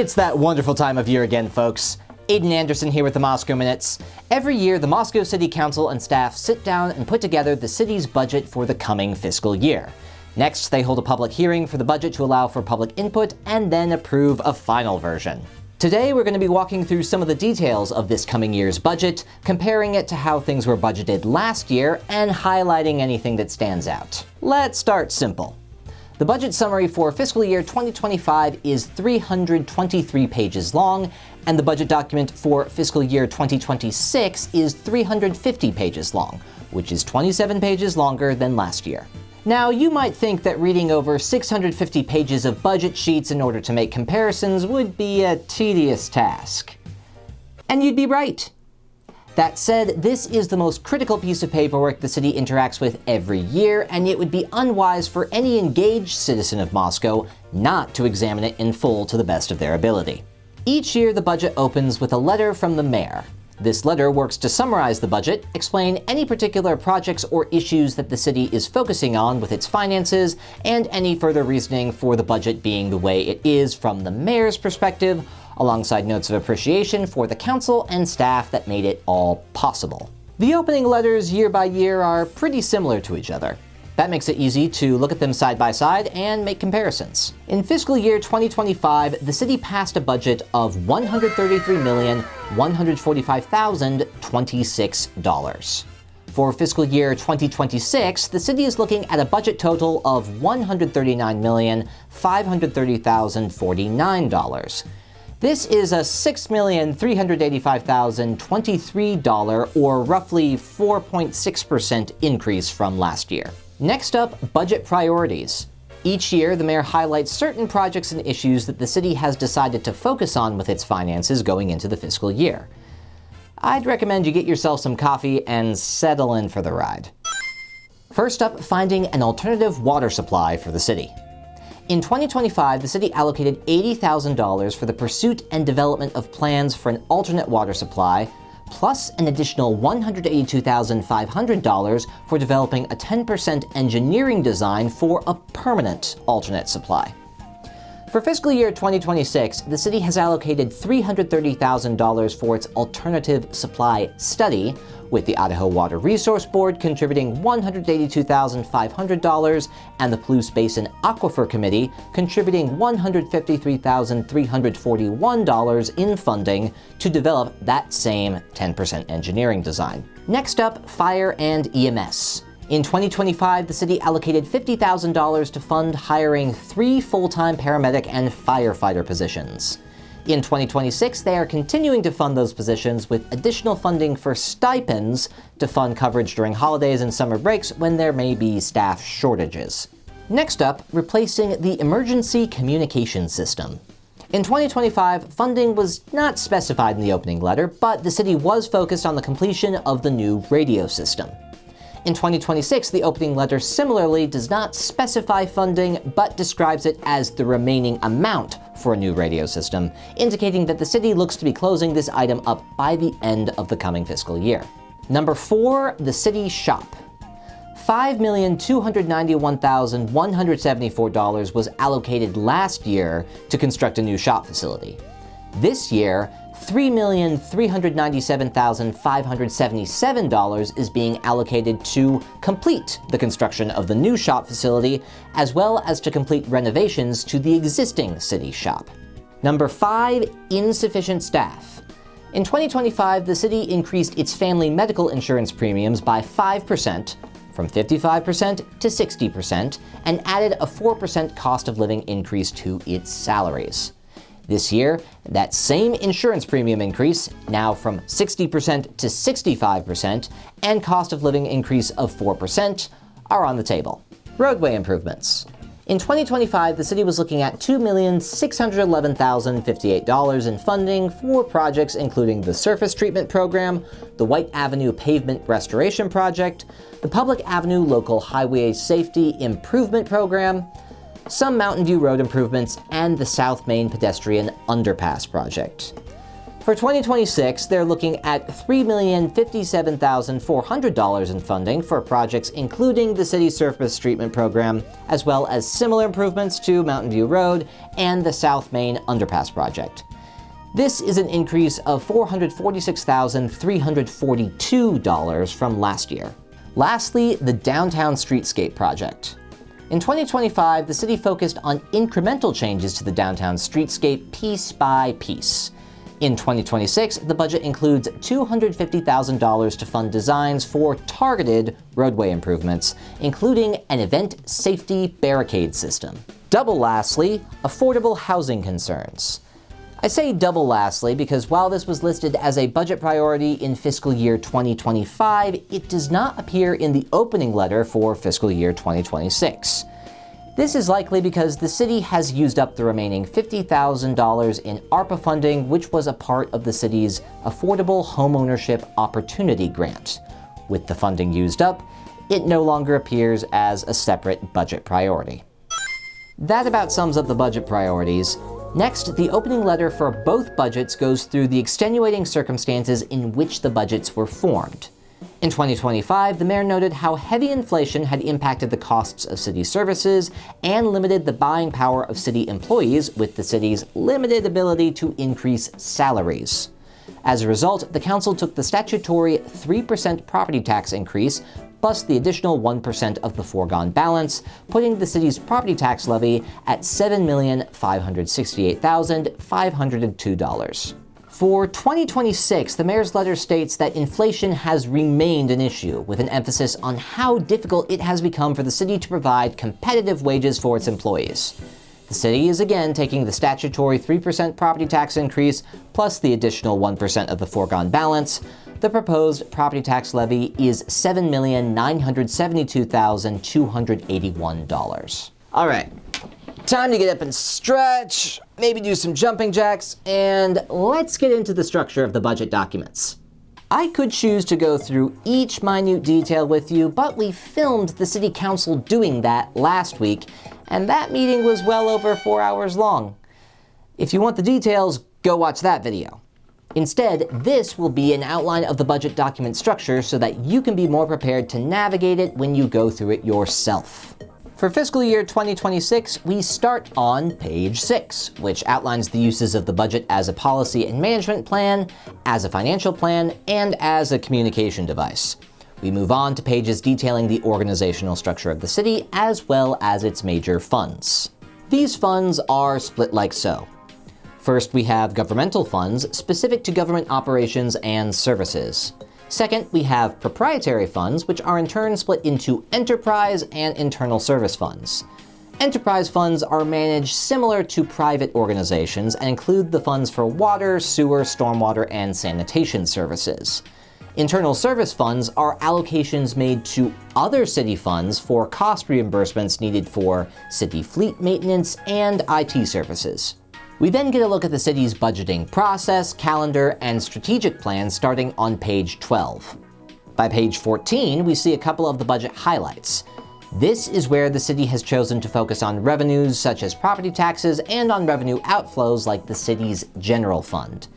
It's that wonderful time of year again, folks. Aiden Anderson here with the Moscow Minutes. Every year, the Moscow City Council and staff sit down and put together the city's budget for the coming fiscal year. Next, they hold a public hearing for the budget to allow for public input and then approve a final version. Today, we're going to be walking through some of the details of this coming year's budget, comparing it to how things were budgeted last year, and highlighting anything that stands out. Let's start simple. The budget summary for fiscal year 2025 is 323 pages long, and the budget document for fiscal year 2026 is 350 pages long, which is 27 pages longer than last year. Now, you might think that reading over 650 pages of budget sheets in order to make comparisons would be a tedious task. And you'd be right. That said, this is the most critical piece of paperwork the city interacts with every year, and it would be unwise for any engaged citizen of Moscow not to examine it in full to the best of their ability. Each year, the budget opens with a letter from the mayor. This letter works to summarize the budget, explain any particular projects or issues that the city is focusing on with its finances, and any further reasoning for the budget being the way it is from the mayor's perspective, alongside notes of appreciation for the council and staff that made it all possible. The opening letters year by year are pretty similar to each other. That makes it easy to look at them side by side and make comparisons. In fiscal year 2025, the city passed a budget of $133,145,026. For fiscal year 2026, the city is looking at a budget total of $139,530,049. This is a $6,385,023, or roughly 4.6% increase from last year. Next up, budget priorities. Each year, the mayor highlights certain projects and issues that the city has decided to focus on with its finances going into the fiscal year. I'd recommend you get yourself some coffee and settle in for the ride. First up, finding an alternative water supply for the city. In 2025, the city allocated $80,000 for the pursuit and development of plans for an alternate water supply, plus an additional $182,500 for developing a 10% engineering design for a permanent alternate supply. For fiscal year 2026, the city has allocated $330,000 for its alternative supply study, with the Idaho Water Resource Board contributing $182,500 and the Palouse Basin Aquifer Committee contributing $153,341 in funding to develop that same 10% engineering design. Next up, fire and EMS. In 2025, the city allocated $50,000 to fund hiring 3 full-time paramedic and firefighter positions. In 2026, they are continuing to fund those positions with additional funding for stipends to fund coverage during holidays and summer breaks when there may be staff shortages. Next up, replacing the emergency communication system. In 2025, funding was not specified in the opening letter, but the city was focused on the completion of the new radio system. In 2026, the opening letter similarly does not specify funding, but describes it as the remaining amount for a new radio system, indicating that the city looks to be closing this item up by the end of the coming fiscal year. Number 4, the city shop. $5,291,174 was allocated last year to construct a new shop facility. This year, $3,397,577 is being allocated to complete the construction of the new shop facility, as well as to complete renovations to the existing city shop. Number 5, insufficient staff. In 2025, the city increased its family medical insurance premiums by 5%, from 55% to 60%, and added a 4% cost of living increase to its salaries. This year, that same insurance premium increase, now from 60% to 65%, and cost of living increase of 4%, are on the table. Roadway improvements. In 2025, the city was looking at $2,611,058 in funding for projects including the Surface Treatment Program, the White Avenue Pavement Restoration Project, the Public Avenue Local Highway Safety Improvement Program, some Mountain View Road improvements, and the South Main Pedestrian Underpass project. For 2026, they're looking at $3,057,400 in funding for projects including the city's surface treatment program, as well as similar improvements to Mountain View Road and the South Main Underpass project. This is an increase of $446,342 from last year. Lastly, the Downtown Streetscape project. In 2025, the city focused on incremental changes to the downtown streetscape piece by piece. In 2026, the budget includes $250,000 to fund designs for targeted roadway improvements, including an event safety barricade system. Double lastly, affordable housing concerns. I say double lastly because while this was listed as a budget priority in fiscal year 2025, it does not appear in the opening letter for fiscal year 2026. This is likely because the city has used up the remaining $50,000 in ARPA funding, which was a part of the city's Affordable Homeownership Opportunity Grant. With the funding used up, it no longer appears as a separate budget priority. That about sums up the budget priorities. Next, the opening letter for both budgets goes through the extenuating circumstances in which the budgets were formed. In 2025, the mayor noted how heavy inflation had impacted the costs of city services and limited the buying power of city employees with the city's limited ability to increase salaries. As a result, the council took the statutory 3% property tax increase plus the additional 1% of the foregone balance, putting the city's property tax levy at $7,568,502. For 2026, the mayor's letter states that inflation has remained an issue, with an emphasis on how difficult it has become for the city to provide competitive wages for its employees. The city is again taking the statutory 3% property tax increase plus the additional 1% of the foregone balance. The proposed property tax levy is $7,972,281. All right. Time to get up and stretch, maybe do some jumping jacks, and let's get into the structure of the budget documents. I could choose to go through each minute detail with you, but we filmed the city council doing that last week, and that meeting was well over 4 hours long. If you want the details, go watch that video. Instead, this will be an outline of the budget document structure so that you can be more prepared to navigate it when you go through it yourself. For fiscal year 2026, we start on page 6, which outlines the uses of the budget as a policy and management plan, as a financial plan, and as a communication device. We move on to pages detailing the organizational structure of the city, as well as its major funds. These funds are split like so. First, we have governmental funds specific to government operations and services. Second, we have proprietary funds, which are in turn split into enterprise and internal service funds. Enterprise funds are managed similar to private organizations and include the funds for water, sewer, stormwater, and sanitation services. Internal service funds are allocations made to other city funds for cost reimbursements needed for city fleet maintenance and IT services. We then get a look at the city's budgeting process, calendar, and strategic plans starting on page 12. By page 14, we see a couple of the budget highlights. This is where the city has chosen to focus on revenues such as property taxes and on revenue outflows like the city's general fund.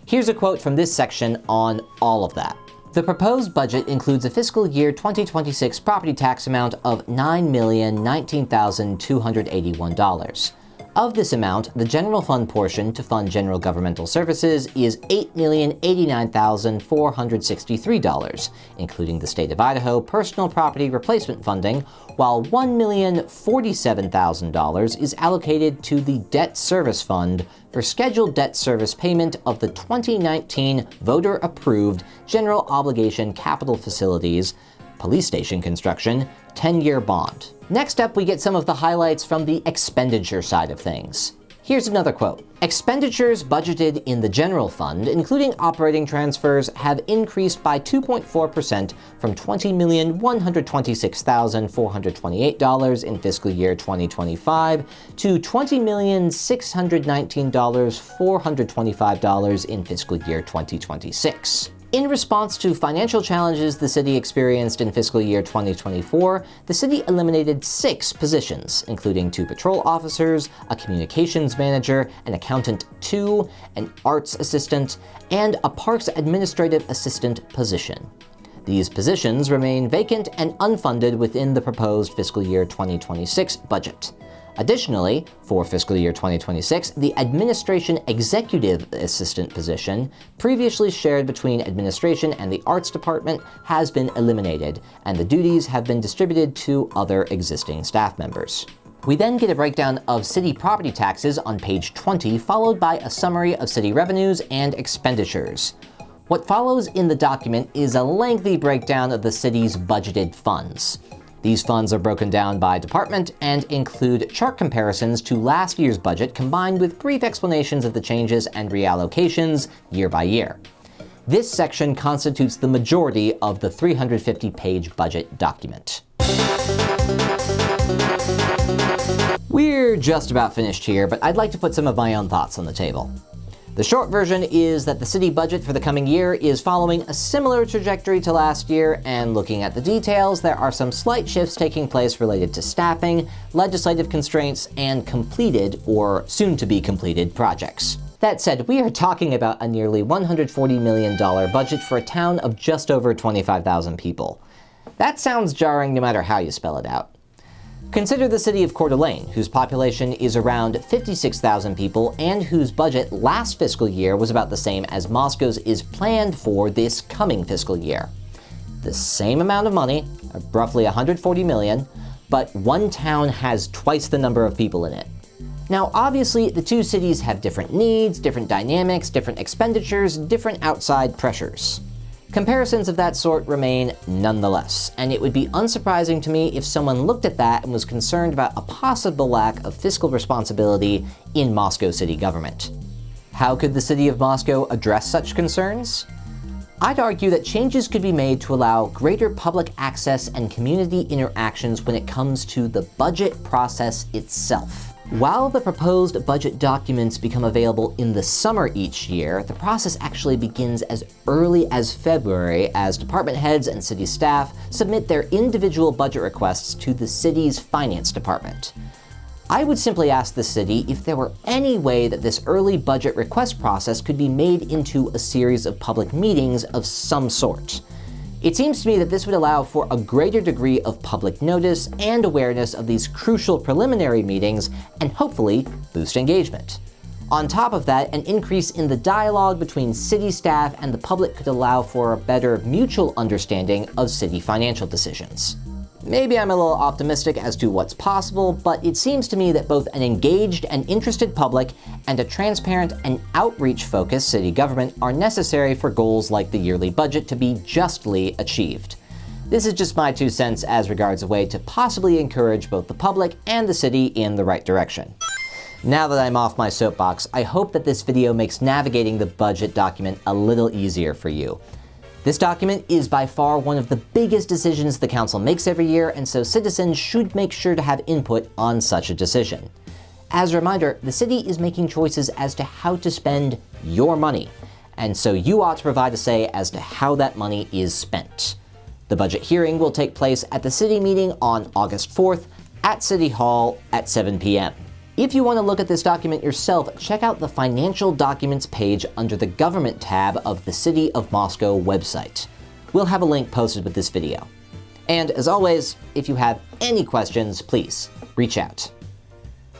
Here's a quote from this section on all of that. The proposed budget includes a fiscal year 2026 property tax amount of $9,019,281. Of this amount, the general fund portion to fund general governmental services is $8,089,463, including the state of Idaho personal property replacement funding, while $1,047,000 is allocated to the debt service fund for scheduled debt service payment of the 2019 voter-approved general obligation capital facilities, police station construction, 10-year bond. Next up, we get some of the highlights from the expenditure side of things. Here's another quote. Expenditures budgeted in the general fund, including operating transfers, have increased by 2.4% from $20,126,428 in fiscal year 2025 to $20,619,425 in fiscal year 2026. In response to financial challenges the city experienced in fiscal year 2024, the city eliminated 6 positions, including 2 patrol officers, a communications manager, an accountant 2, an arts assistant, and a parks administrative assistant position. These positions remain vacant and unfunded within the proposed fiscal year 2026 budget. Additionally, for fiscal year 2026, the Administration Executive Assistant position, previously shared between Administration and the Arts Department, has been eliminated, and the duties have been distributed to other existing staff members. We then get a breakdown of city property taxes on page 20, followed by a summary of city revenues and expenditures. What follows in the document is a lengthy breakdown of the city's budgeted funds. These funds are broken down by department and include chart comparisons to last year's budget combined with brief explanations of the changes and reallocations year by year. This section constitutes the majority of the 350-page budget document. We're just about finished here, but I'd like to put some of my own thoughts on the table. The short version is that the city budget for the coming year is following a similar trajectory to last year, and looking at the details, there are some slight shifts taking place related to staffing, legislative constraints, and completed or soon-to-be-completed projects. That said, we are talking about a nearly $140 million budget for a town of just over 25,000 people. That sounds jarring no matter how you spell it out. Consider the city of Coeur d'Alene, whose population is around 56,000 people and whose budget last fiscal year was about the same as Moscow's is planned for this coming fiscal year. The same amount of money, roughly $140 million, but one town has twice the number of people in it. Now, obviously, the two cities have different needs, different dynamics, different expenditures, different outside pressures. Comparisons of that sort remain nonetheless, and it would be unsurprising to me if someone looked at that and was concerned about a possible lack of fiscal responsibility in Moscow city government. How could the city of Moscow address such concerns? I'd argue that changes could be made to allow greater public access and community interactions when it comes to the budget process itself. While the proposed budget documents become available in the summer each year, the process actually begins as early as February as department heads and city staff submit their individual budget requests to the city's finance department. I would simply ask the city if there were any way that this early budget request process could be made into a series of public meetings of some sort. It seems to me that this would allow for a greater degree of public notice and awareness of these crucial preliminary meetings and hopefully boost engagement. On top of that, an increase in the dialogue between city staff and the public could allow for a better mutual understanding of city financial decisions. Maybe I'm a little optimistic as to what's possible, but it seems to me that both an engaged and interested public and a transparent and outreach-focused city government are necessary for goals like the yearly budget to be justly achieved. This is just my 2 cents as regards a way to possibly encourage both the public and the city in the right direction. Now that I'm off my soapbox, I hope that this video makes navigating the budget document a little easier for you. This document is by far one of the biggest decisions the council makes every year, and so citizens should make sure to have input on such a decision. As a reminder, the city is making choices as to how to spend your money, and so you ought to provide a say as to how that money is spent. The budget hearing will take place at the city meeting on August 4th at City Hall at 7 p.m. If you want to look at this document yourself, check out the Financial Documents page under the Government tab of the City of Moscow website. We'll have a link posted with this video. And as always, if you have any questions, please reach out.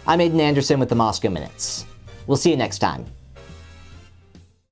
I'm Aiden Anderson with the Moscow Minutes. We'll see you next time.